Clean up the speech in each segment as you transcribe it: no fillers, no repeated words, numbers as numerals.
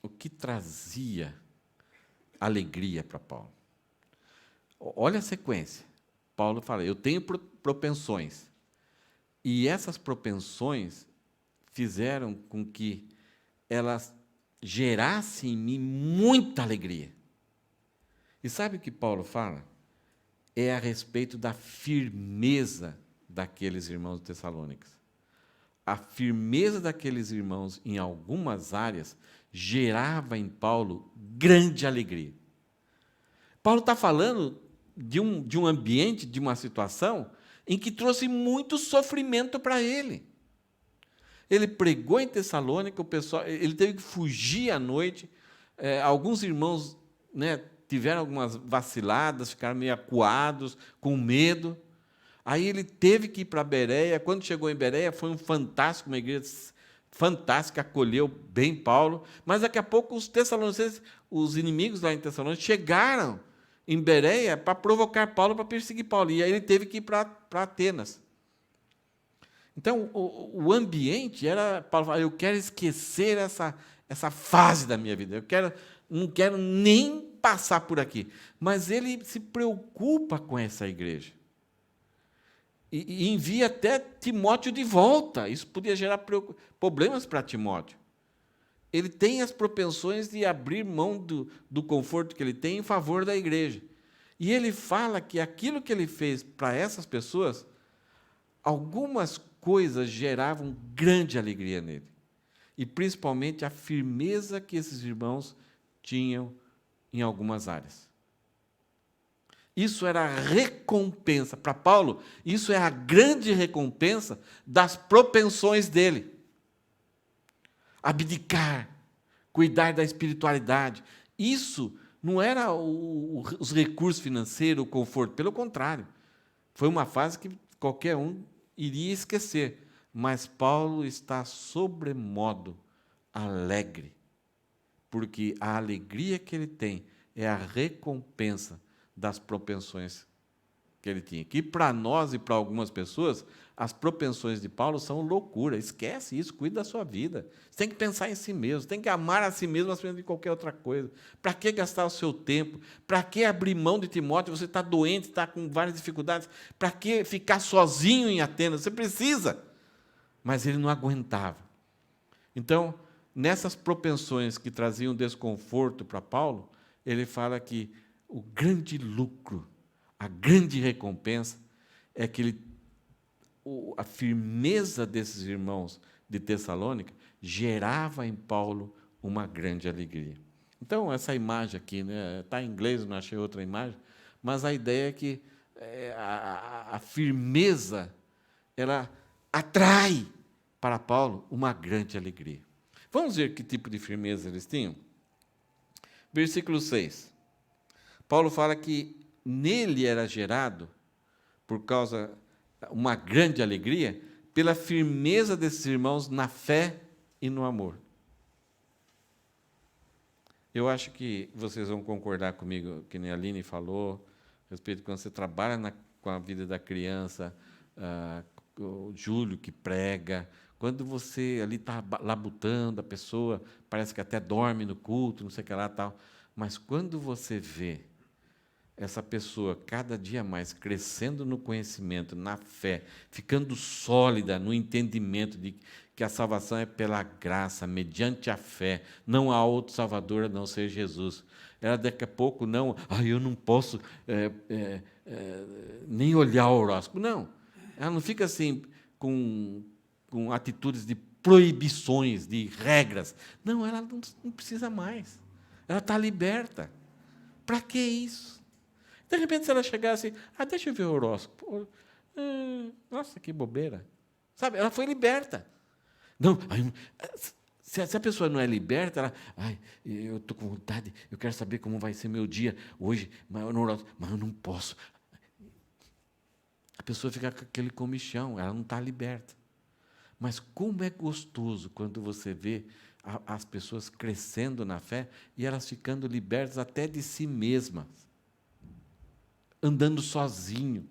o que trazia alegria para Paulo? Olha a sequência. Paulo fala, eu tenho propensões. E essas propensões fizeram com que elas gerassem em mim muita alegria. E sabe o que Paulo fala? É a respeito da firmeza daqueles irmãos de Tessalônica. A firmeza daqueles irmãos em algumas áreas gerava em Paulo grande alegria. Paulo está falando de um ambiente, de uma situação, em que trouxe muito sofrimento para ele. Ele pregou em Tessalônica, o pessoal, ele teve que fugir à noite. Alguns irmãos, né, tiveram algumas vaciladas, ficaram meio acuados, com medo. Aí ele teve que ir para Bereia. Quando chegou em Bereia, foi um fantástico, uma igreja fantástica, acolheu bem Paulo. Mas daqui a pouco os tessalonicenses, os inimigos lá em Tessalônica, chegaram em Bereia para provocar Paulo, para perseguir Paulo. E aí ele teve que ir para Atenas. Então, o ambiente era... Paulo falava, eu quero esquecer essa fase da minha vida. Não quero nem passar por aqui. Mas ele se preocupa com essa igreja. E envia até Timóteo de volta. Isso podia gerar problemas para Timóteo. Ele tem as propensões de abrir mão do conforto que ele tem em favor da igreja. E ele fala que aquilo que ele fez para essas pessoas, algumas coisas geravam grande alegria nele. E principalmente a firmeza que esses irmãos tinham em algumas áreas. Isso era a recompensa. Para Paulo, isso é a grande recompensa das propensões dele. Abdicar, cuidar da espiritualidade. Isso não era os recursos financeiros, o conforto. Pelo contrário, foi uma fase que qualquer um iria esquecer. Mas Paulo está sobremodo alegre, porque a alegria que ele tem é a recompensa das propensões que ele tinha. Que para nós e para algumas pessoas, as propensões de Paulo são loucura. Esquece isso, cuida da sua vida. Você tem que pensar em si mesmo, tem que amar a si mesmo acima de qualquer outra coisa. Para que gastar o seu tempo? Para que abrir mão de Timóteo? Você está doente, está com várias dificuldades. Para que ficar sozinho em Atenas? Você precisa. Mas ele não aguentava. Então, nessas propensões que traziam desconforto para Paulo, ele fala que o grande lucro, a grande recompensa, é que a firmeza desses irmãos de Tessalônica gerava em Paulo uma grande alegria. Então, essa imagem aqui, né, está em inglês, não achei outra imagem, mas a ideia é que a firmeza, ela atrai para Paulo uma grande alegria. Vamos ver que tipo de firmeza eles tinham? Versículo 6. Paulo fala que nele era gerado, por causa uma grande alegria, pela firmeza desses irmãos na fé e no amor. Eu acho que vocês vão concordar comigo, que nem a Aline falou, a respeito de quando você trabalha com a vida da criança, o Júlio que prega, quando você ali está labutando, a pessoa parece que até dorme no culto, não sei o que lá, tal, mas quando você vê essa pessoa cada dia mais crescendo no conhecimento, na fé, ficando sólida no entendimento de que a salvação é pela graça, mediante a fé, não há outro Salvador a não ser Jesus. Ela daqui a pouco não, eu não posso nem olhar o horóscopo. Não, ela não fica assim com atitudes de proibições, de regras. Não, ela não precisa mais. Ela está liberta. Para que isso? De repente, se ela chegasse, deixa eu ver o horóscopo. Nossa, que bobeira. Sabe, ela foi liberta. Não, se a pessoa não é liberta, ela, eu estou com vontade, eu quero saber como vai ser meu dia hoje, mas eu não posso. A pessoa fica com aquele comichão, ela não está liberta. Mas como é gostoso quando você vê as pessoas crescendo na fé e elas ficando libertas até de si mesmas, andando sozinho,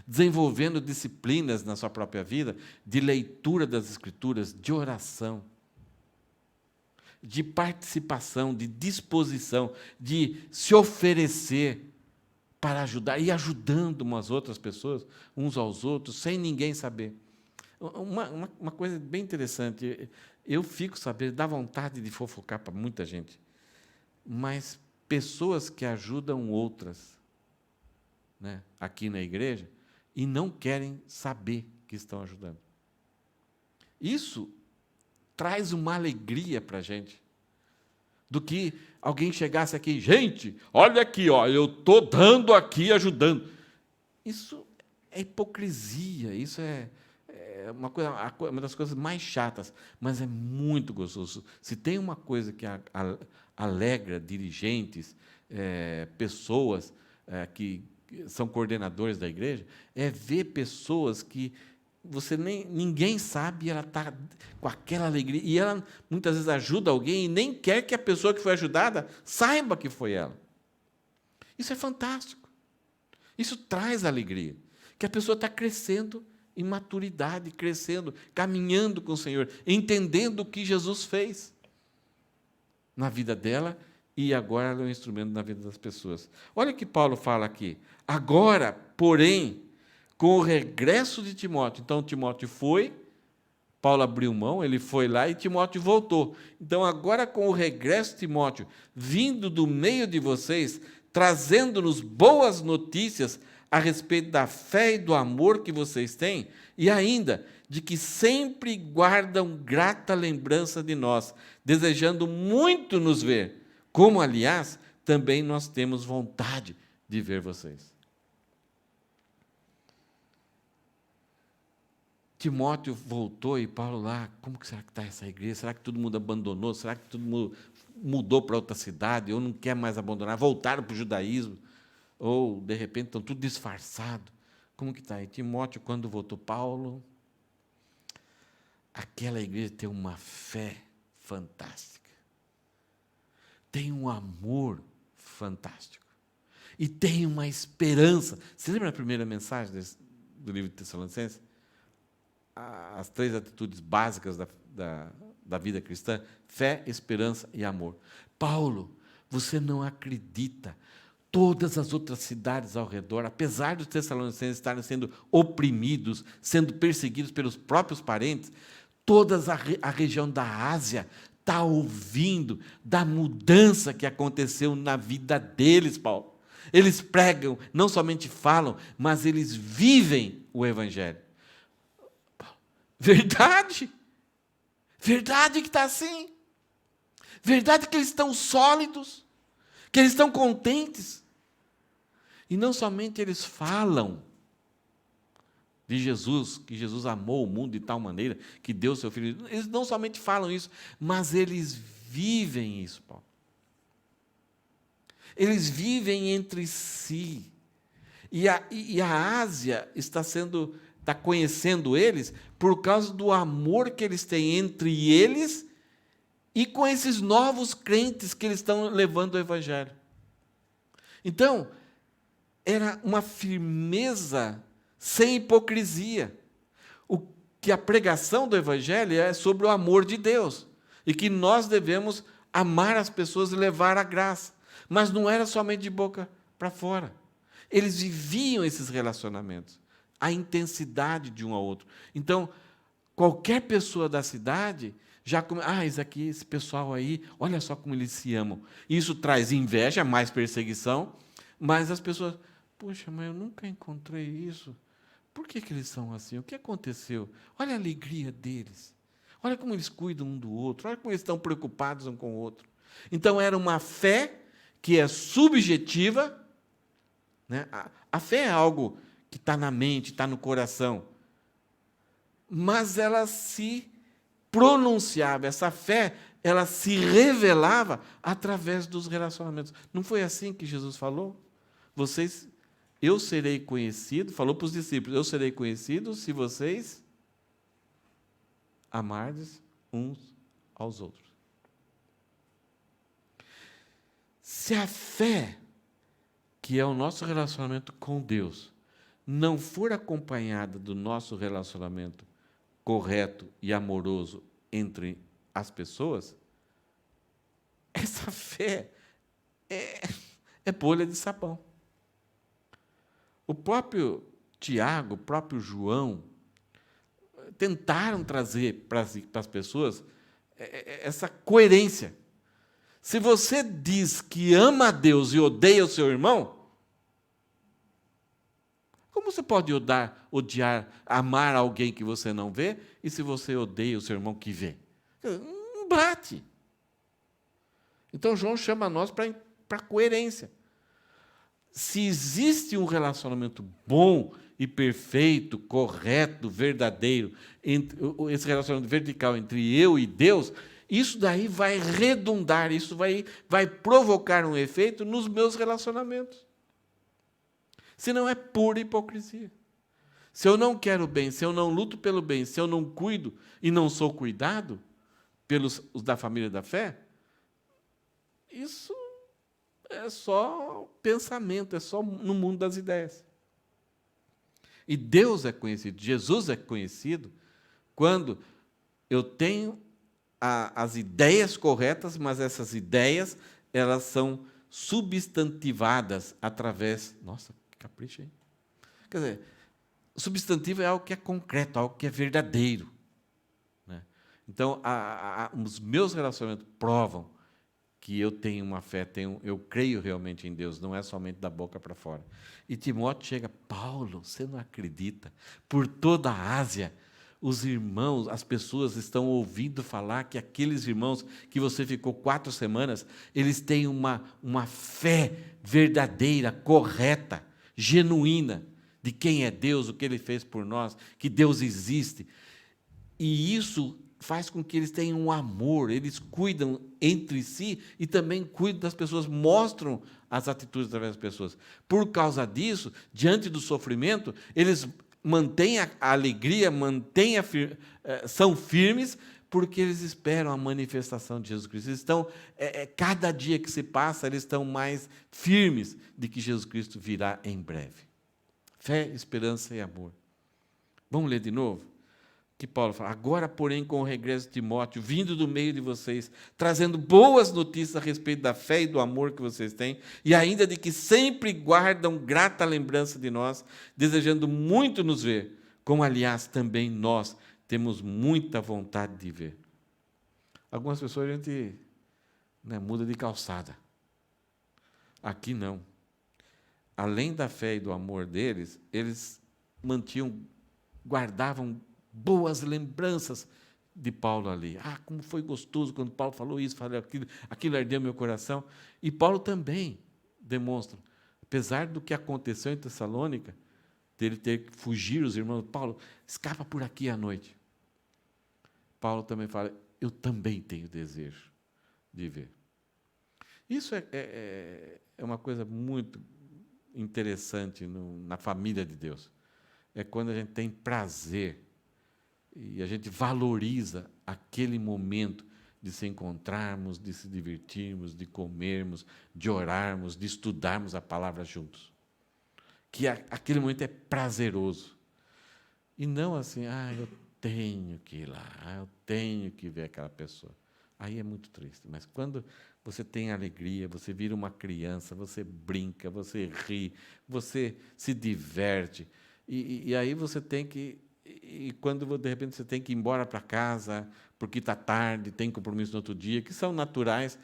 desenvolvendo disciplinas na sua própria vida, de leitura das Escrituras, de oração. de participação, de disposição, de se oferecer para ajudar, e ajudando umas outras pessoas, uns aos outros, sem ninguém saber. Uma coisa bem interessante, eu fico sabendo, dá vontade de fofocar para muita gente, mas pessoas que ajudam outras, né, aqui na igreja, e não querem saber que estão ajudando. Isso traz uma alegria para a gente, do que alguém chegasse aqui, gente, olha aqui, ó, eu estou dando aqui, ajudando. Isso é hipocrisia, isso é uma das coisas mais chatas, mas é muito gostoso. Se tem uma coisa que alegra dirigentes, pessoas que são coordenadores da igreja, é ver pessoas que ninguém sabe, e ela está com aquela alegria, e ela muitas vezes ajuda alguém e nem quer que a pessoa que foi ajudada saiba que foi ela. Isso é fantástico. Isso traz alegria, que a pessoa está crescendo em maturidade, crescendo, caminhando com o Senhor, entendendo o que Jesus fez na vida dela, e agora ela é um instrumento na vida das pessoas. Olha o que Paulo fala aqui. Agora, porém, com o regresso de Timóteo, então Timóteo foi, Paulo abriu mão, ele foi lá e Timóteo voltou. Então, agora com o regresso de Timóteo, vindo do meio de vocês, trazendo-nos boas notícias a respeito da fé e do amor que vocês têm, e ainda de que sempre guardam grata lembrança de nós, desejando muito nos ver, como, aliás, também nós temos vontade de ver vocês. Timóteo voltou e Paulo lá, como que será que está essa igreja? Será que todo mundo abandonou? Será que todo mundo mudou para outra cidade? Ou não quer mais abandonar? Voltaram para o judaísmo? Ou, de repente, estão tudo disfarçado? Como que está? E Timóteo, quando voltou, Paulo, aquela igreja tem uma fé fantástica. Tem um amor fantástico. E tem uma esperança. Você lembra a primeira mensagem do livro de Tessalonicenses? As 3 atitudes básicas da vida cristã: fé, esperança e amor. Paulo, você não acredita, todas as outras cidades ao redor, apesar dos tessalonicenses estarem sendo oprimidos, sendo perseguidos pelos próprios parentes, toda a região da Ásia está ouvindo da mudança que aconteceu na vida deles, Paulo. Eles pregam, não somente falam, mas eles vivem o Evangelho. Verdade. Verdade que está assim. Verdade que eles estão sólidos, que eles estão contentes. E não somente eles falam de Jesus, que Jesus amou o mundo de tal maneira que deu seu Filho. Eles não somente falam isso, mas eles vivem isso, Paulo. Eles vivem entre si. E a Ásia está conhecendo eles por causa do amor que eles têm entre eles e com esses novos crentes que eles estão levando o Evangelho. Então, era uma firmeza sem hipocrisia. O que a pregação do Evangelho é sobre o amor de Deus, e que nós devemos amar as pessoas e levar a graça. Mas não era somente de boca para fora. Eles viviam esses relacionamentos, a intensidade de um ao outro. Então, qualquer pessoa da cidade já esse pessoal aí, olha só como eles se amam. Isso traz inveja, mais perseguição, mas as pessoas, poxa, mas eu nunca encontrei isso. Por que eles são assim? O que aconteceu? Olha a alegria deles. Olha como eles cuidam um do outro. Olha como eles estão preocupados um com o outro. Então, era uma fé que é subjetiva, né? A fé é algo que está na mente, está no coração, mas ela se pronunciava, essa fé, ela se revelava através dos relacionamentos. Não foi assim que Jesus falou? Eu serei conhecido, falou para os discípulos, eu serei conhecido se vocês amardes uns aos outros. Se a fé, que é o nosso relacionamento com Deus, não for acompanhada do nosso relacionamento correto e amoroso entre as pessoas, essa fé é bolha de sabão. O próprio Tiago, o próprio João, tentaram trazer para as pessoas essa coerência. Se você diz que ama a Deus e odeia o seu irmão, como você pode odiar, amar alguém que você não vê, e se você odeia o seu irmão que vê? Não bate. Então, João chama nós para a coerência. Se existe um relacionamento bom e perfeito, correto, verdadeiro, esse relacionamento vertical entre eu e Deus, isso daí vai redundar, isso vai provocar um efeito nos meus relacionamentos. Senão é pura hipocrisia. Se eu não quero o bem, se eu não luto pelo bem, se eu não cuido e não sou cuidado pelos os da família da fé, isso é só pensamento, é só no mundo das ideias. E Deus é conhecido, Jesus é conhecido quando eu tenho as ideias corretas, mas essas ideias, elas são substantivadas através... Nossa, que capricho, hein? Quer dizer, substantivo é algo que é concreto, algo que é verdadeiro, né? Então, os meus relacionamentos provam que eu tenho uma fé, eu creio realmente em Deus, não é somente da boca para fora. E Timóteo chega, Paulo, você não acredita, por toda a Ásia, os irmãos, as pessoas estão ouvindo falar que aqueles irmãos que você ficou 4 semanas, eles têm uma fé verdadeira, correta, genuína, de quem é Deus, o que Ele fez por nós, que Deus existe. E isso faz com que eles tenham um amor, eles cuidam entre si e também cuidam das pessoas, mostram as atitudes através das pessoas. Por causa disso, diante do sofrimento, eles mantêm a alegria, são firmes, porque eles esperam a manifestação de Jesus Cristo. Eles estão, cada dia que se passa, eles estão mais firmes de que Jesus Cristo virá em breve. Fé, esperança e amor. Vamos ler de novo? Que Paulo fala, agora, porém, com o regresso de Timóteo, vindo do meio de vocês, trazendo boas notícias a respeito da fé e do amor que vocês têm, e ainda de que sempre guardam grata lembrança de nós, desejando muito nos ver, como, aliás, também nós temos muita vontade de ver. Algumas pessoas a gente muda de calçada. Aqui não. Além da fé e do amor deles, eles guardavam boas lembranças de Paulo ali. Como foi gostoso quando Paulo falou isso, falou aquilo ardeu meu coração. E Paulo também demonstra, apesar do que aconteceu em Tessalônica, dele ter que fugir, os irmãos, Paulo, escapa por aqui à noite. Paulo também fala, eu também tenho desejo de ver. Isso é uma coisa muito interessante na família de Deus. É quando a gente tem prazer e a gente valoriza aquele momento de se encontrarmos, de se divertirmos, de comermos, de orarmos, de estudarmos a palavra juntos. Que aquele momento é prazeroso. E não assim, eu tenho que ir lá, eu tenho que ver aquela pessoa. Aí é muito triste. Mas quando você tem alegria, você vira uma criança, você brinca, você ri, você se diverte, e aí você tem que... E quando, de repente, você tem que ir embora para casa, porque está tarde, tem compromisso no outro dia, que são naturais,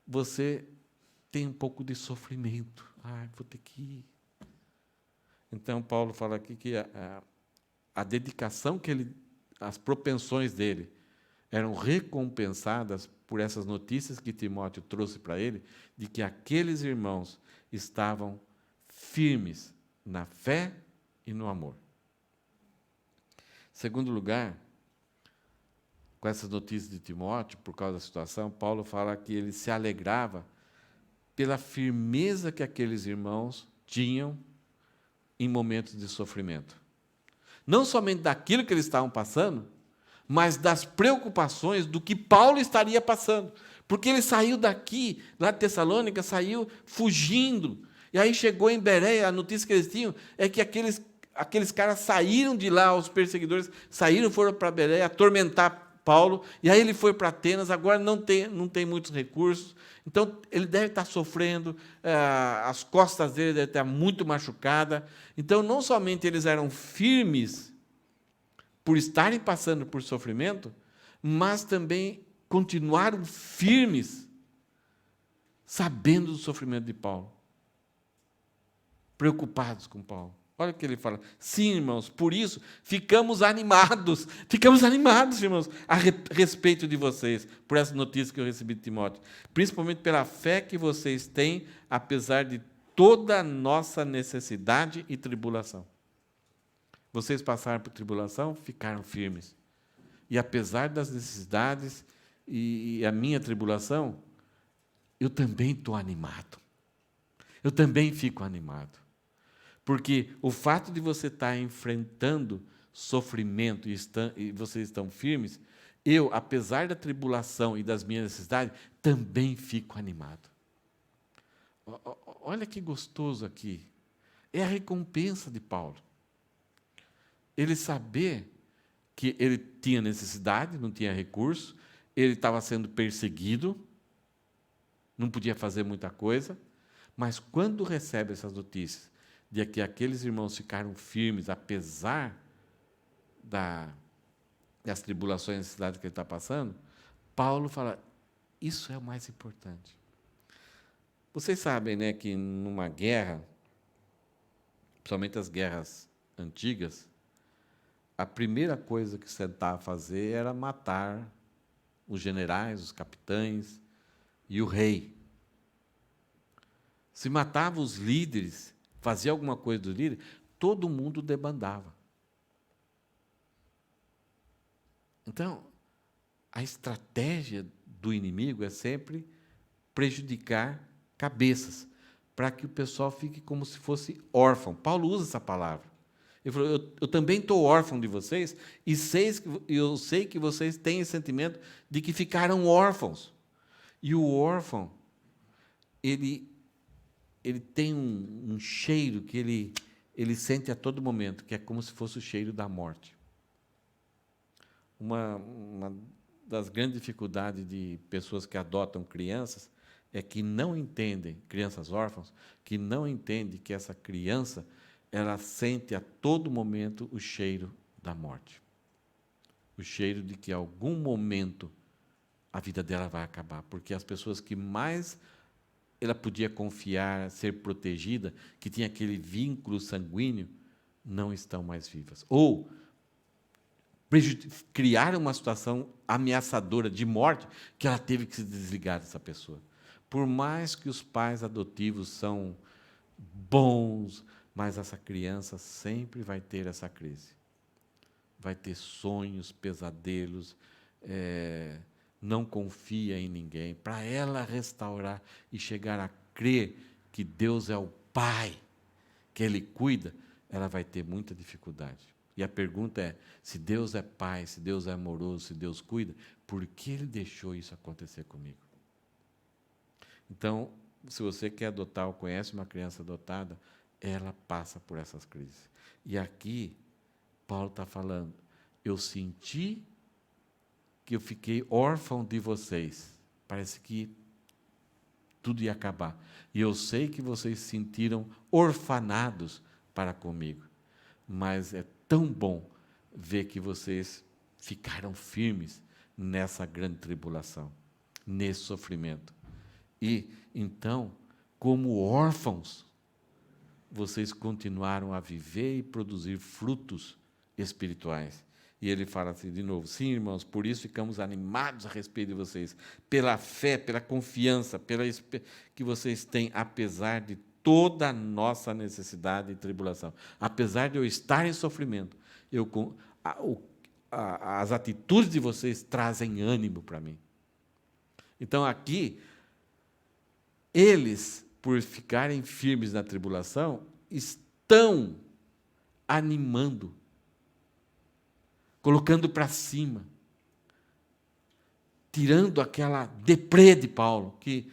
você tem um pouco de sofrimento. Vou ter que ir. Então, Paulo fala aqui que a dedicação as propensões dele eram recompensadas por essas notícias que Timóteo trouxe para ele, de que aqueles irmãos estavam firmes na fé e no amor. Segundo lugar, com essas notícias de Timóteo, por causa da situação, Paulo fala que ele se alegrava pela firmeza que aqueles irmãos tinham em momentos de sofrimento. Não somente daquilo que eles estavam passando, mas das preocupações do que Paulo estaria passando. Porque ele saiu daqui, lá de Tessalônica, saiu fugindo. E aí chegou em Bereia, a notícia que eles tinham é que aqueles caras saíram de lá, os perseguidores saíram, foram para Bereia atormentar Paulo, e aí ele foi para Atenas, agora não tem muitos recursos, então ele deve estar sofrendo, as costas dele devem estar muito machucadas. Então, não somente eles eram firmes por estarem passando por sofrimento, mas também continuaram firmes, sabendo do sofrimento de Paulo, preocupados com Paulo. Olha o que ele fala. Sim, irmãos, por isso ficamos animados, irmãos, a respeito de vocês, por essa notícia que eu recebi de Timóteo, principalmente pela fé que vocês têm, apesar de toda a nossa necessidade e tribulação. Vocês passaram por tribulação, ficaram firmes. E apesar das necessidades e a minha tribulação, eu também estou animado. Eu também fico animado. Porque o fato de você estar enfrentando sofrimento e vocês estão firmes, eu, apesar da tribulação e das minhas necessidades, também fico animado. Olha que gostoso aqui. É a recompensa de Paulo. Ele saber que ele tinha necessidade, não tinha recurso, ele estava sendo perseguido, não podia fazer muita coisa, mas quando recebe essas notícias de que aqueles irmãos ficaram firmes, apesar das tribulações e necessidades que ele está passando, Paulo fala, isso é o mais importante. Vocês sabem, né, que numa guerra, principalmente as guerras antigas, a primeira coisa que se tentava fazer era matar os generais, os capitães e o rei. Se matava os líderes, fazia alguma coisa dos líderes, todo mundo debandava. Então, a estratégia do inimigo é sempre prejudicar cabeças, para que o pessoal fique como se fosse órfão. Paulo usa essa palavra. Ele falou, eu também estou órfão de vocês, e eu sei que vocês têm esse sentimento de que ficaram órfãos. E o órfão, ele tem um cheiro que ele sente a todo momento, que é como se fosse o cheiro da morte. Uma das grandes dificuldades de pessoas que adotam crianças é que não entendem, crianças órfãs, que não entendem que essa criança ela sente a todo momento o cheiro da morte. O cheiro de que, em algum momento, a vida dela vai acabar. Porque as pessoas que mais ela podia confiar, ser protegida, que tinha aquele vínculo sanguíneo, não estão mais vivas. Ou criaram uma situação ameaçadora de morte, que ela teve que se desligar dessa pessoa. Por mais que os pais adotivos são bons, mas essa criança sempre vai ter essa crise. Vai ter sonhos, pesadelos, não confia em ninguém. Para ela restaurar e chegar a crer que Deus é o Pai, que Ele cuida, ela vai ter muita dificuldade. E a pergunta é, se Deus é Pai, se Deus é amoroso, se Deus cuida, por que Ele deixou isso acontecer comigo? Então, se você quer adotar ou conhece uma criança adotada, ela passa por essas crises. E aqui, Paulo está falando, eu senti que eu fiquei órfão de vocês. Parece que tudo ia acabar. E eu sei que vocês se sentiram orfanados para comigo. Mas é tão bom ver que vocês ficaram firmes nessa grande tribulação, nesse sofrimento. E, então, como órfãos, vocês continuaram a viver e produzir frutos espirituais. E ele fala assim de novo, sim, irmãos, por isso ficamos animados a respeito de vocês, pela fé, pela confiança, que vocês têm, apesar de toda a nossa necessidade e tribulação. Apesar de eu estar em sofrimento, as atitudes de vocês trazem ânimo para mim. Então, aqui, eles, por ficarem firmes na tribulação, estão animando, colocando para cima, tirando aquela deprê de Paulo, que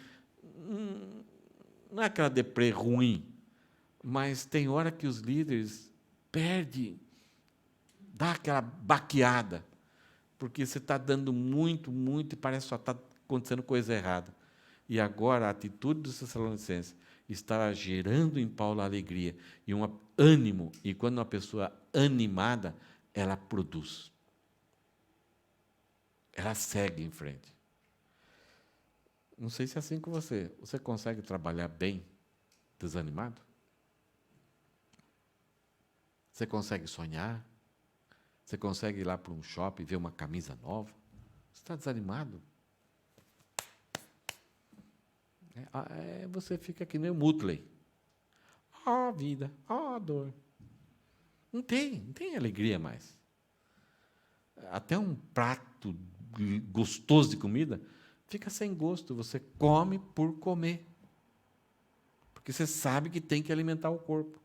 não é aquela deprê ruim, mas tem hora que os líderes perdem, dá aquela baqueada, porque você está dando muito, muito e parece que só está acontecendo coisa errada. E agora a atitude dos Tessalonicenses estava gerando em Paulo alegria e um ânimo. E quando uma pessoa animada, ela produz. Ela segue em frente. Não sei se é assim com você. Você consegue trabalhar bem desanimado? Você consegue sonhar? Você consegue ir lá para um shopping e ver uma camisa nova? Você está desanimado? Você fica que nem o Mutley. Ó vida, ó dor. Não tem alegria mais. Até um prato gostoso de comida fica sem gosto. Você come por comer. Porque você sabe que tem que alimentar o corpo.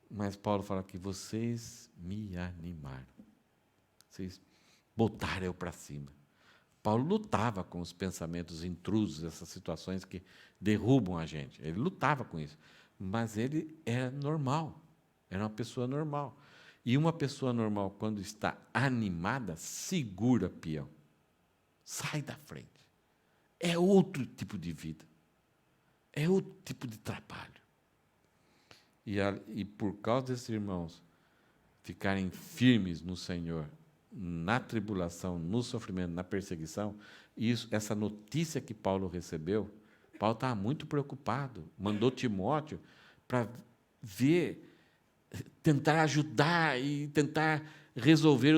Mas Paulo fala que vocês me animaram. Vocês botaram eu para cima. Paulo lutava com os pensamentos intrusos, essas situações que derrubam a gente. Ele lutava com isso. Mas ele era normal. Era uma pessoa normal. E uma pessoa normal, quando está animada, segura peão. Sai da frente. É outro tipo de vida. É outro tipo de trabalho. E por causa desses irmãos ficarem firmes no Senhor, na tribulação, no sofrimento, na perseguição, essa notícia que Paulo recebeu, Paulo estava muito preocupado, mandou Timóteo para tentar ajudar e tentar resolver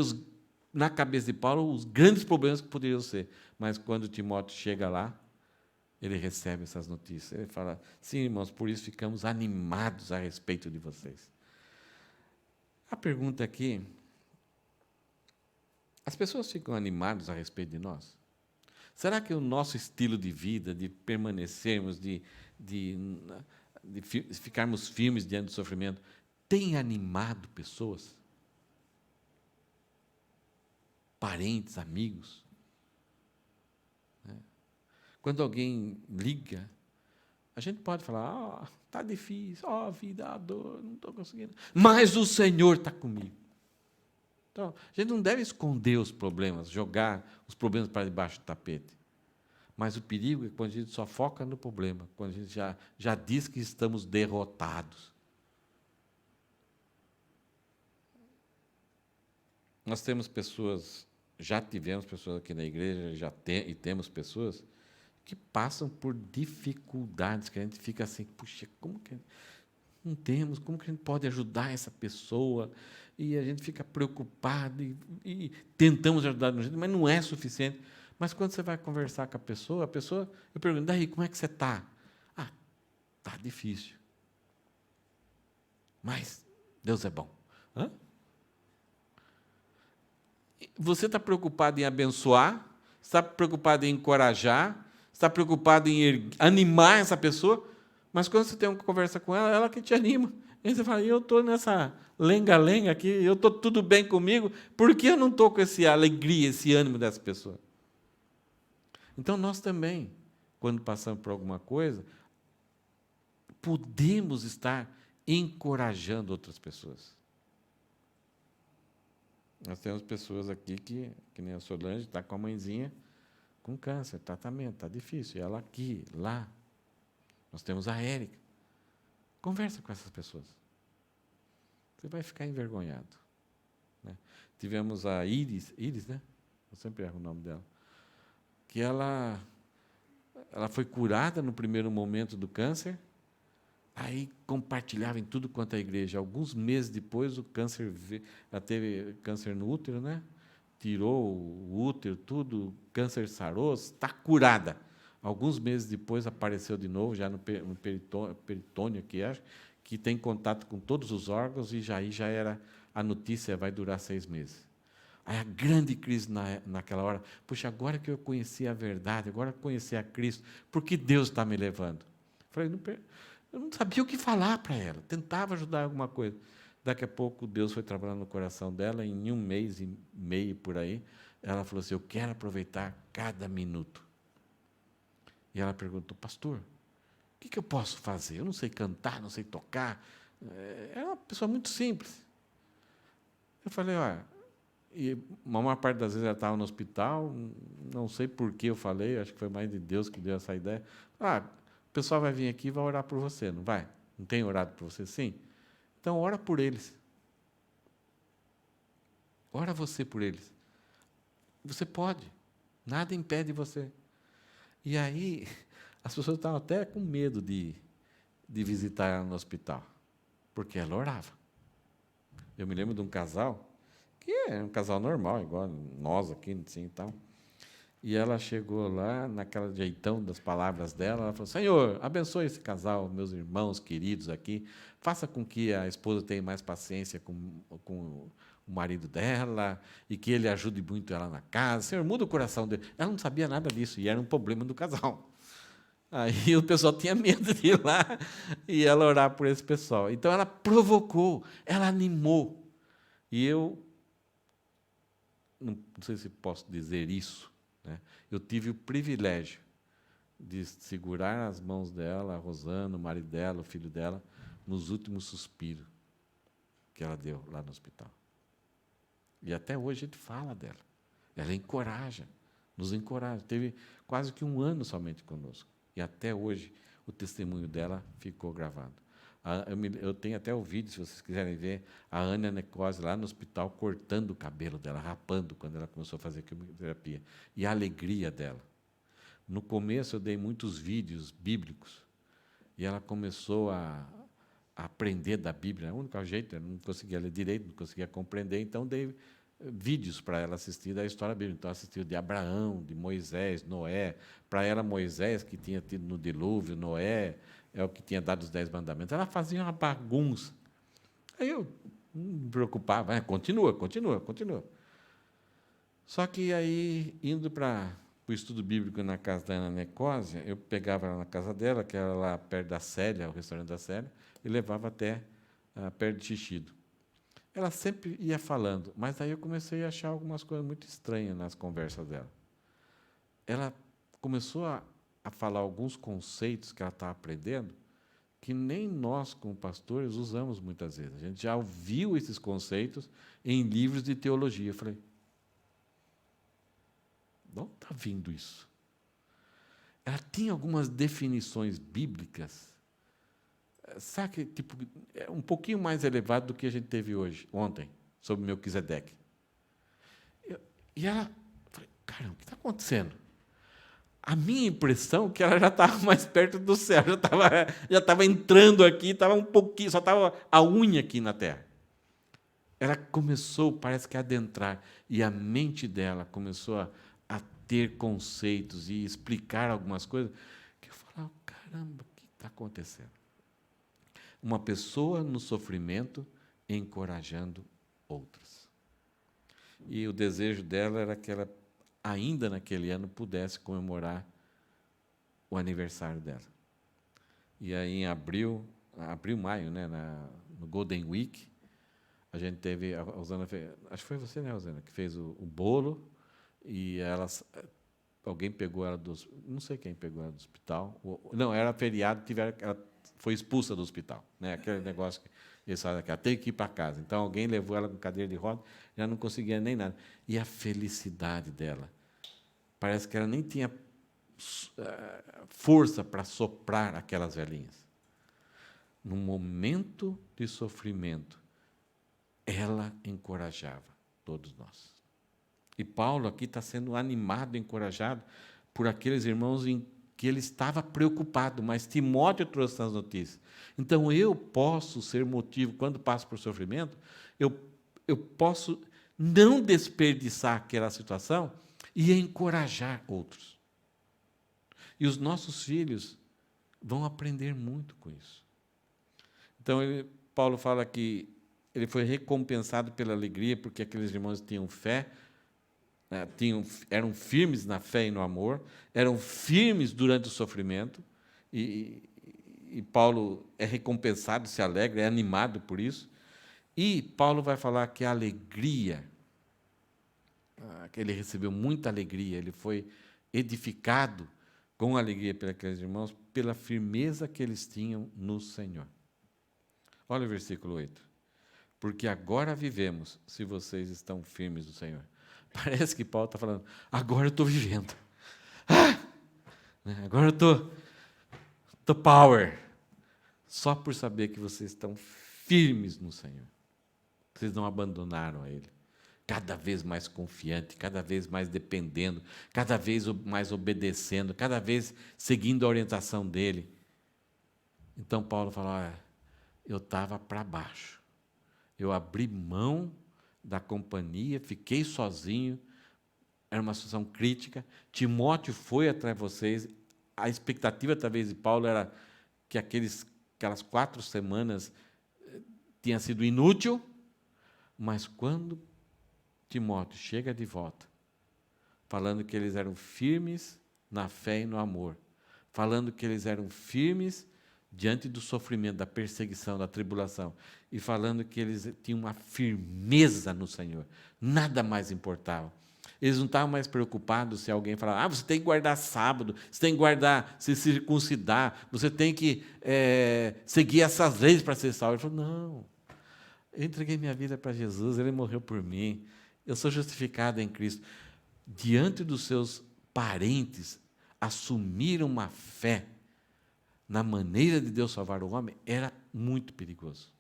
na cabeça de Paulo os grandes problemas que poderiam ser. Mas quando Timóteo chega lá, ele recebe essas notícias. Ele fala, sim, irmãos, por isso ficamos animados a respeito de vocês. A pergunta aqui, as pessoas ficam animadas a respeito de nós? Será que o nosso estilo de vida, de permanecermos, de ficarmos firmes diante do sofrimento, tem animado pessoas? Parentes, amigos? Quando alguém liga, a gente pode falar, está difícil, vida, a dor, não estou conseguindo. Mas o Senhor está comigo. Então, a gente não deve esconder os problemas, jogar os problemas para debaixo do tapete. Mas o perigo é quando a gente só foca no problema, quando a gente já diz que estamos derrotados. Nós temos pessoas, já tivemos pessoas aqui na igreja, e temos pessoas que passam por dificuldades, que a gente fica assim, puxa, como que não temos, como que a gente pode ajudar essa pessoa? E a gente fica preocupado e tentamos ajudar de um jeito, mas não é suficiente. Mas quando você vai conversar com a pessoa, eu pergunto, daí, como é que você está? Está difícil. Mas Deus é bom. Hã? Você está preocupado em abençoar? Está preocupado em encorajar? Está preocupado em animar essa pessoa? Mas quando você tem uma conversa com ela, ela que te anima. Aí você fala, eu estou nessa lenga-lenga aqui, eu estou tudo bem comigo, por que eu não estou com essa alegria, esse ânimo dessa pessoa? Então, nós também, quando passamos por alguma coisa, podemos estar encorajando outras pessoas. Nós temos pessoas aqui que nem a Solange, está com a mãezinha com câncer, tratamento, está difícil. E ela aqui, lá. Nós temos a Érica. Conversa com essas pessoas. Você vai ficar envergonhado. Né? Tivemos a Iris, né? Eu sempre erro o nome dela. Que ela foi curada no primeiro momento do câncer, aí compartilhava em tudo quanto é a igreja. Alguns meses depois, ela teve câncer no útero, né? Tirou o útero, tudo, câncer sarou, está curada. Alguns meses depois apareceu de novo, já no peritônio, que tem contato com todos os órgãos, e já era a notícia, vai durar 6 meses. Aí a grande crise naquela hora, puxa, agora que eu conheci a verdade, agora que eu conheci a Cristo, por que Deus está me levando? Eu não sabia o que falar para ela, tentava ajudar alguma coisa. Daqui a pouco, Deus foi trabalhando no coração dela, em 1 mês e meio, por aí, ela falou assim, eu quero aproveitar cada minuto. E ela perguntou, pastor, o que eu posso fazer? Eu não sei cantar, não sei tocar. É uma pessoa muito simples. Eu falei, olha, E a maior parte das vezes ela estava no hospital, não sei por que eu falei, acho que foi mais de Deus que deu essa ideia. O pessoal vai vir aqui e vai orar por você, não vai? Não tem orado por você? Sim. Então, ora por eles. Ora você por eles. Você pode. Nada impede você. E aí, as pessoas estavam até com medo de visitar ela no hospital, porque ela orava. Eu me lembro de um casal, que é um casal normal, igual nós aqui, assim e tal. E ela chegou lá, naquela jeitão das palavras dela, ela falou: Senhor, abençoe esse casal, meus irmãos queridos aqui, faça com que a esposa tenha mais paciência com o marido dela e que ele ajude muito ela na casa. Senhor, muda o coração dele. Ela não sabia nada disso e era um problema do casal. Aí o pessoal tinha medo de ir lá e ela orar por esse pessoal. Então ela provocou, ela animou. E eu não sei se posso dizer isso, né? Eu tive o privilégio de segurar as mãos dela, a Rosana, o marido dela, o filho dela, nos últimos suspiros que ela deu lá no hospital. E até hoje a gente fala dela. Ela encoraja, nos encoraja. Teve quase que 1 ano somente conosco. E até hoje o testemunho dela ficou gravado. Eu tenho até o vídeo, se vocês quiserem ver, a Ania Necose lá no hospital cortando o cabelo dela, rapando, quando ela começou a fazer quimioterapia. E a alegria dela. No começo eu dei muitos vídeos bíblicos, e ela começou a aprender da Bíblia. O único jeito, eu não conseguia ler direito, não conseguia compreender, então dei vídeos para ela assistir da história bíblica. Então, assistiu de Abraão, de Moisés, Noé. Para ela, Moisés, que tinha tido no dilúvio, Noé é o que tinha dado os 10 mandamentos. Ela fazia uma bagunça. Aí eu não me preocupava, continua. Só que aí, indo para o estudo bíblico na casa da Ana Necósia, eu pegava ela na casa dela, que era lá perto da Célia, o restaurante da Célia, e levava até perto de Xixido. Ela sempre ia falando, mas aí eu comecei a achar algumas coisas muito estranhas nas conversas dela. Ela começou a falar alguns conceitos que ela estava aprendendo, que nem nós, como pastores, usamos muitas vezes. A gente já ouviu esses conceitos em livros de teologia. Eu falei, de onde está vindo isso? Ela tinha algumas definições bíblicas, sabe, tipo, é um pouquinho mais elevado do que a gente teve ontem, sobre Melquisedeque. E ela, falei, caramba, o que está acontecendo? A minha impressão é que ela já estava mais perto do céu, já estava entrando aqui, estava um pouquinho, só estava a unha aqui na terra. Ela começou, parece que a adentrar, e a mente dela começou a ter conceitos e explicar algumas coisas, que eu falava, caramba, o que está acontecendo? Uma pessoa no sofrimento encorajando outras. E o desejo dela era que ela, ainda naquele ano, pudesse comemorar o aniversário dela. E aí, em maio, né, no Golden Week, a gente teve, a Rosana fez, acho que foi você, né, Rosana, que fez o bolo, e alguém pegou ela não sei quem pegou ela do hospital, não, era feriado, ela foi expulsa do hospital, né, aquele negócio que eles fazem aqui, ela tem que ir para casa. Então, alguém levou ela com cadeira de roda, já não conseguia nem nada. E a felicidade dela, parece que ela nem tinha força para soprar aquelas velhinhas. Num momento de sofrimento, ela encorajava todos nós. E Paulo aqui está sendo animado, encorajado por aqueles irmãos em que ele estava preocupado, mas Timóteo trouxe as notícias. Então, eu posso ser motivo, quando passo por sofrimento, eu posso não desperdiçar aquela situação e encorajar outros. E os nossos filhos vão aprender muito com isso. Então, Paulo fala que ele foi recompensado pela alegria, porque aqueles irmãos tinham fé, eram firmes na fé e no amor, eram firmes durante o sofrimento, e Paulo é recompensado, se alegra, é animado por isso. E Paulo vai falar que a alegria, que ele recebeu muita alegria, ele foi edificado com alegria pelos aqueles irmãos, pela firmeza que eles tinham no Senhor. Olha o versículo 8. porque agora vivemos, se vocês estão firmes no Senhor. Parece que Paulo está falando, agora eu estou vivendo. Agora eu estou power. Só por saber que vocês estão firmes no Senhor. Vocês não abandonaram a Ele. Cada vez mais confiante, cada vez mais dependendo, cada vez mais obedecendo, cada vez seguindo a orientação dEle. Então Paulo fala, olha, eu estava para baixo. Eu abri mão da companhia, fiquei sozinho, era uma situação crítica. Timóteo foi atrás de vocês. A expectativa, talvez, de Paulo era que aquelas 4 semanas tinha sido inútil, mas quando Timóteo chega de volta, falando que eles eram firmes na fé e no amor, falando que eles eram firmes diante do sofrimento, da perseguição, da tribulação, e falando que eles tinham uma firmeza no Senhor, nada mais importava. Eles não estavam mais preocupados se alguém falava, você tem que guardar sábado, você tem que guardar, se circuncidar, você tem que seguir essas leis para ser salvo. Ele falou, não, eu entreguei minha vida para Jesus, Ele morreu por mim, eu sou justificado em Cristo. Diante dos seus parentes, assumir uma fé na maneira de Deus salvar o homem era muito perigoso.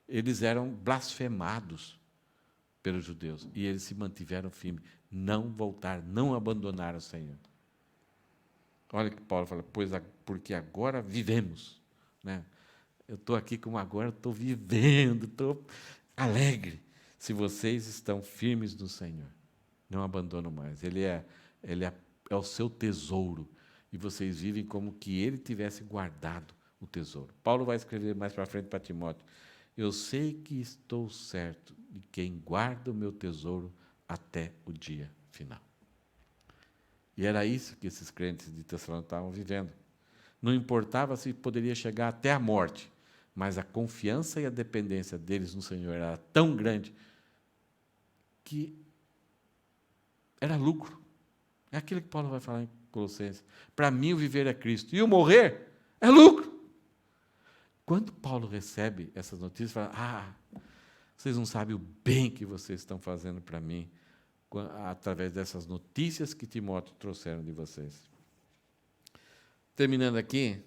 Eles eram blasfemados pelos judeus, e eles se mantiveram firmes, não voltaram, não abandonaram o Senhor. Olha que Paulo fala, porque agora vivemos, né? Eu estou aqui como agora, estou vivendo, estou alegre. Se vocês estão firmes no Senhor, não abandonam mais. Ele é o seu tesouro, e vocês vivem como que Ele tivesse guardado o tesouro. Paulo vai escrever mais para frente para Timóteo, eu sei que estou certo de quem guarda o meu tesouro até o dia final. E era isso que esses crentes de Tessalônica estavam vivendo. Não importava se poderia chegar até a morte, mas a confiança e a dependência deles no Senhor era tão grande que era lucro. É aquilo que Paulo vai falar em Colossenses. Para mim o viver é Cristo, e o morrer é lucro. Quando Paulo recebe essas notícias, fala, vocês não sabem o bem que vocês estão fazendo para mim, através dessas notícias que Timóteo trouxeram de vocês. Terminando aqui,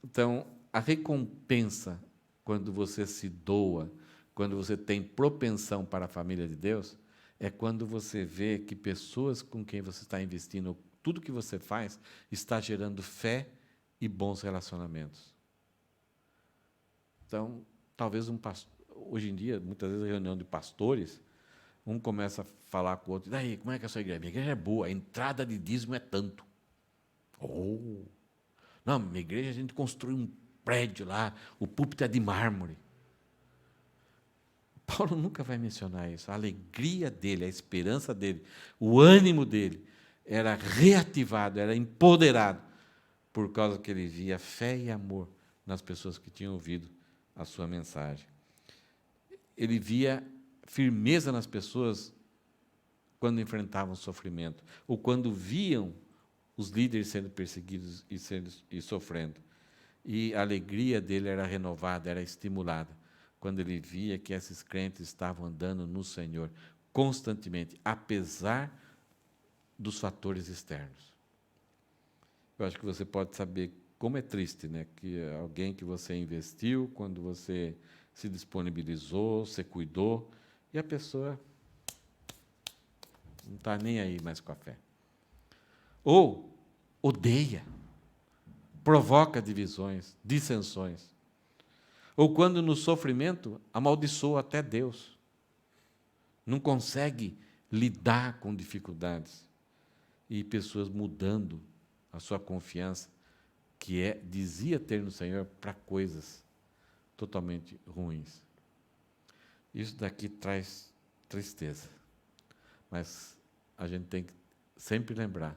então, a recompensa, quando você se doa, quando você tem propensão para a família de Deus, é quando você vê que pessoas com quem você está investindo, tudo que você faz, está gerando fé e bons relacionamentos. Então, talvez hoje em dia, muitas vezes, reunião de pastores, um começa a falar com o outro, daí, como é que é a sua igreja? Minha igreja é boa, a entrada de dízimo é tanto. Não, minha igreja a gente construiu um prédio lá, o púlpito é de mármore. Paulo nunca vai mencionar isso. A alegria dele, a esperança dele, o ânimo dele era reativado, era empoderado, por causa que ele via fé e amor nas pessoas que tinham ouvido a sua mensagem. Ele via firmeza nas pessoas quando enfrentavam sofrimento, ou quando viam os líderes sendo perseguidos e sofrendo. E a alegria dele era renovada, era estimulada, quando ele via que esses crentes estavam andando no Senhor constantemente, apesar dos fatores externos. Eu acho que você pode saber como é triste, né? Que alguém que você investiu, quando você se disponibilizou, você cuidou, e a pessoa não está nem aí mais com a fé. Ou odeia, provoca divisões, dissensões. Ou quando no sofrimento amaldiçoa até Deus. Não consegue lidar com dificuldades. E pessoas mudando a sua confiança, que dizia ter no Senhor, para coisas totalmente ruins. Isso daqui traz tristeza. Mas a gente tem que sempre lembrar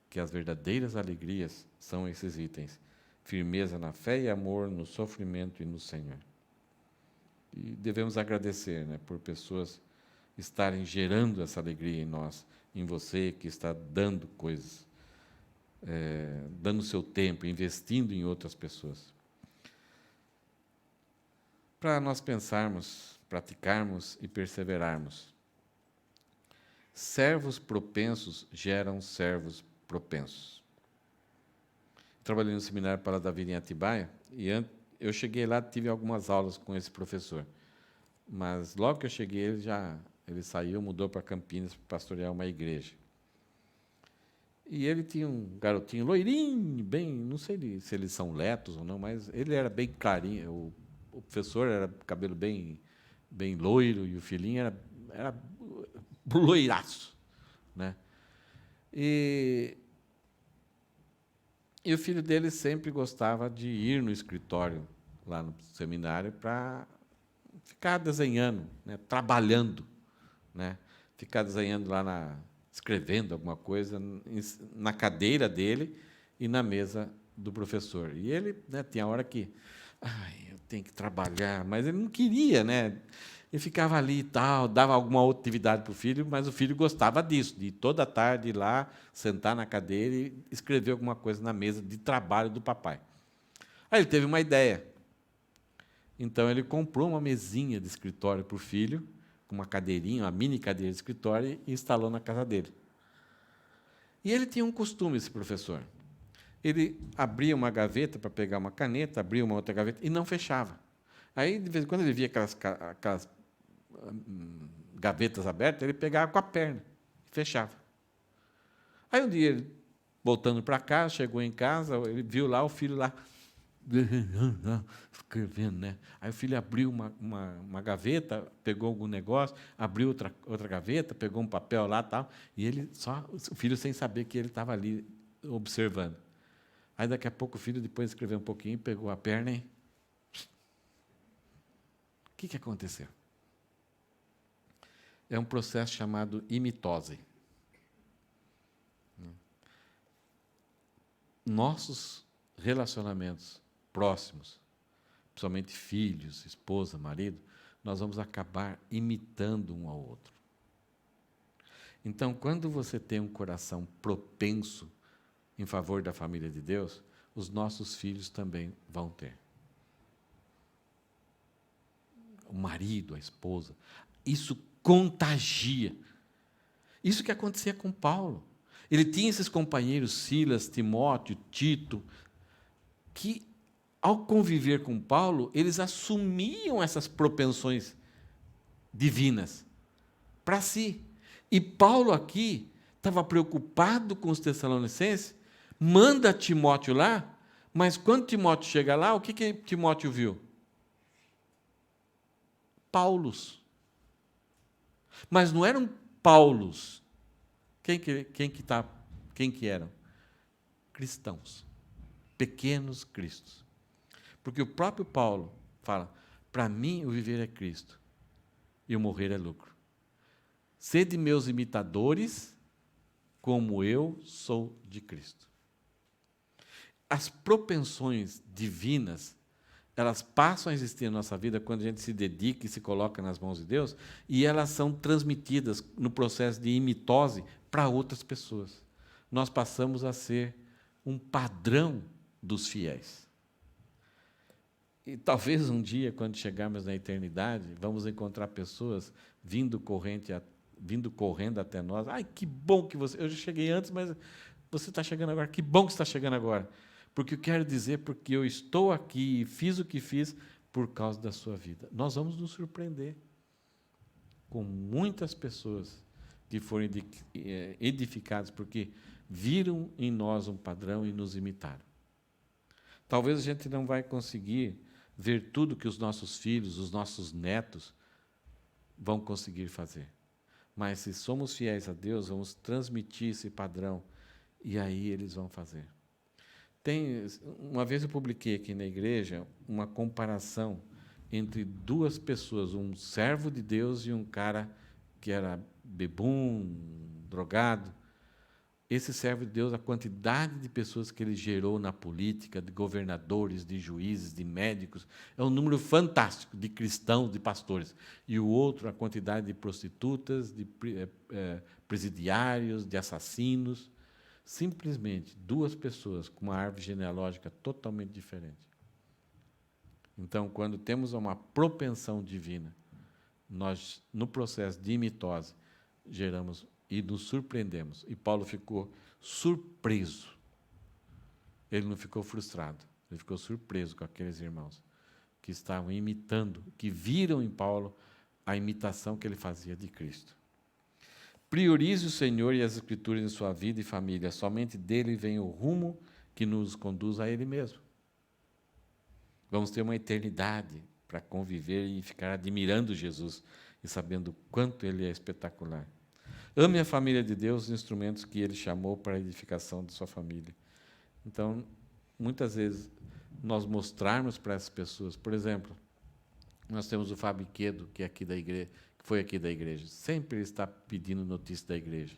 que as verdadeiras alegrias são esses itens. Firmeza na fé e amor, no sofrimento e no Senhor. E devemos agradecer, né, por pessoas estarem gerando essa alegria em nós, em você que está dando coisas, dando seu tempo, investindo em outras pessoas. para nós pensarmos, praticarmos e perseverarmos. Servos propensos geram servos propensos. Trabalhei no seminário para Davi em Atibaia, e eu cheguei lá, tive algumas aulas com esse professor. Mas logo que eu cheguei, ele saiu, mudou para Campinas para pastorear uma igreja. E ele tinha um garotinho loirinho, bem, não sei se eles são letos ou não, mas ele era bem clarinho. O professor era cabelo bem loiro e o filhinho era loiraço, né? E o filho dele sempre gostava de ir no escritório lá no seminário para ficar desenhando, né, trabalhando, né, ficar desenhando lá, escrevendo alguma coisa na cadeira dele e na mesa do professor. E ele, né, tinha hora que, eu tenho que trabalhar, mas ele não queria, né? Ele ficava ali e tal, dava alguma outra atividade para o filho, mas o filho gostava disso, de toda tarde ir lá, sentar na cadeira e escrever alguma coisa na mesa de trabalho do papai. Aí ele teve uma ideia. Então, ele comprou uma mesinha de escritório para o filho, com uma cadeirinha, uma mini cadeira de escritório, e instalou na casa dele. E ele tinha um costume, esse professor. Ele abria uma gaveta para pegar uma caneta, abria uma outra gaveta e não fechava. Aí, de vez em quando, ele via aquelas gavetas abertas, ele pegava com a perna e fechava. Aí, um dia, ele, voltando para casa, chegou em casa, ele viu lá o filho lá, escrevendo, né? Aí o filho abriu uma gaveta, pegou algum negócio, abriu outra gaveta, pegou um papel lá, tal, e ele o filho sem saber que ele estava ali observando. Aí daqui a pouco o filho depois escreveu um pouquinho, pegou a perna e o que aconteceu? É um processo chamado imitose. Nossos relacionamentos próximos, principalmente filhos, esposa, marido, nós vamos acabar imitando um ao outro. Então, quando você tem um coração propenso em favor da família de Deus, os nossos filhos também vão ter. O marido, a esposa, isso contagia. Isso que acontecia com Paulo. Ele tinha esses companheiros, Silas, Timóteo, Tito, que, ao conviver com Paulo, eles assumiam essas propensões divinas para si. E Paulo aqui estava preocupado com os Tessalonicenses, manda Timóteo lá, mas quando Timóteo chega lá, o que Timóteo viu? Paulos. Mas não eram Paulos. Quem que eram? Cristãos. Pequenos cristos. Porque o próprio Paulo fala, para mim o viver é Cristo e o morrer é lucro. Sede meus imitadores, como eu sou de Cristo. As propensões divinas, elas passam a existir na nossa vida quando a gente se dedica e se coloca nas mãos de Deus, e elas são transmitidas no processo de imitose para outras pessoas. Nós passamos a ser um padrão dos fiéis. E talvez um dia, quando chegarmos na eternidade, vamos encontrar pessoas vindo correndo até nós. Ai, que bom que você... Eu já cheguei antes, mas você está chegando agora. Que bom que você está chegando agora. Porque eu quero dizer, porque eu estou aqui e fiz o que fiz por causa da sua vida. Nós vamos nos surpreender com muitas pessoas que foram edificadas porque viram em nós um padrão e nos imitaram. Talvez a gente não vai conseguir ver tudo que os nossos filhos, os nossos netos vão conseguir fazer. Mas se somos fiéis a Deus, vamos transmitir esse padrão e aí eles vão fazer. Uma vez eu publiquei aqui na igreja uma comparação entre duas pessoas, um servo de Deus e um cara que era bebum, drogado. Esse servo de Deus, a quantidade de pessoas que ele gerou na política, de governadores, de juízes, de médicos, é um número fantástico de cristãos, de pastores. E o outro, a quantidade de prostitutas, de presidiários, de assassinos. Simplesmente duas pessoas com uma árvore genealógica totalmente diferente. Então, quando temos uma propensão divina, nós, no processo de mitose, geramos e nos surpreendemos. E Paulo ficou surpreso. Ele não ficou frustrado, ele ficou surpreso com aqueles irmãos que estavam imitando, que viram em Paulo a imitação que ele fazia de Cristo. Priorize o Senhor e as Escrituras em sua vida e família. Somente dele vem o rumo que nos conduz a Ele mesmo. Vamos ter uma eternidade para conviver e ficar admirando Jesus e sabendo o quanto Ele é espetacular. Ame a família de Deus, os instrumentos que Ele chamou para a edificação de sua família. Então, muitas vezes, nós mostrarmos para essas pessoas, por exemplo, nós temos o Fábio Quedo, que é aqui da igreja, que foi aqui da igreja. Sempre ele está pedindo notícia da igreja.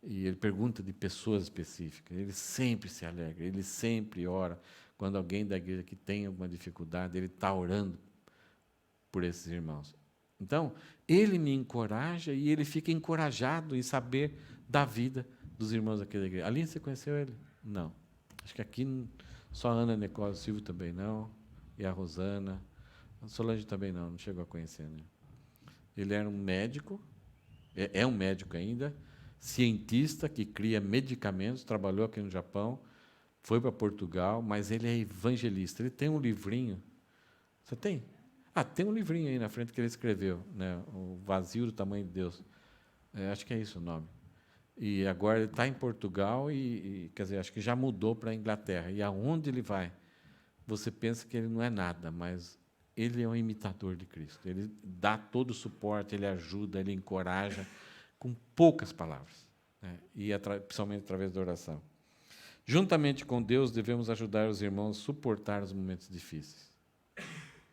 E ele pergunta de pessoas específicas. Ele sempre se alegra, ele sempre ora. Quando alguém da igreja que tem alguma dificuldade, ele está orando por esses irmãos. Então, ele me encoraja e ele fica encorajado em saber da vida dos irmãos aqui da igreja. Aline, você conheceu ele? Não. Acho que aqui só a Ana Nicole, o Silvio também não, e a Rosana. A Solange também não chegou a conhecer. Né? Ele era um médico, é um médico ainda, cientista que cria medicamentos, trabalhou aqui no Japão, foi para Portugal, mas ele é evangelista. Ele tem um livrinho. Você tem? Tem um livrinho aí na frente que ele escreveu, né? O Vazio do Tamanho de Deus. Acho que é isso o nome. E agora ele está em Portugal quer dizer, acho que já mudou para a Inglaterra. E aonde ele vai, você pensa que ele não é nada, mas ele é um imitador de Cristo. Ele dá todo o suporte, ele ajuda, ele encoraja, com poucas palavras, né? E principalmente através da oração. Juntamente com Deus, devemos ajudar os irmãos a suportar os momentos difíceis.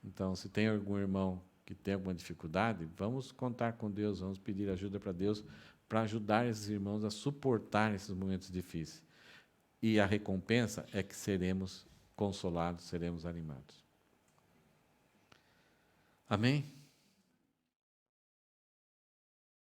Então, se tem algum irmão que tem alguma dificuldade, vamos contar com Deus, vamos pedir ajuda para Deus, para ajudar esses irmãos a suportar esses momentos difíceis. E a recompensa é que seremos consolados, seremos animados. Amém?